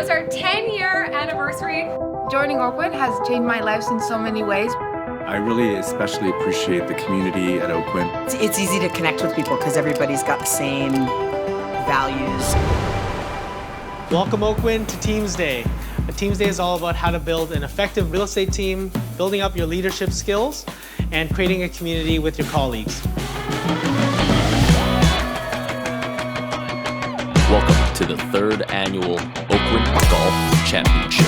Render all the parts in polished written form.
was our 10-year anniversary. Joining Oakwyn has changed my life in so many ways. I really especially appreciate the community at Oakwyn. It's easy to connect with people because everybody's got the same values. Welcome, Oakwyn, to Teams Day. Teams Day is all about how to build an effective real estate team, building up your leadership skills, and creating a community with your colleagues. Welcome to the third annual Oakwyn Golf Championship.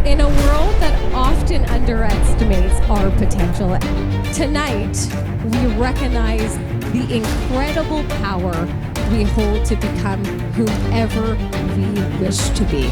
In a world that often underestimates our potential, tonight we recognize the incredible power we hold to become whomever we wish to be.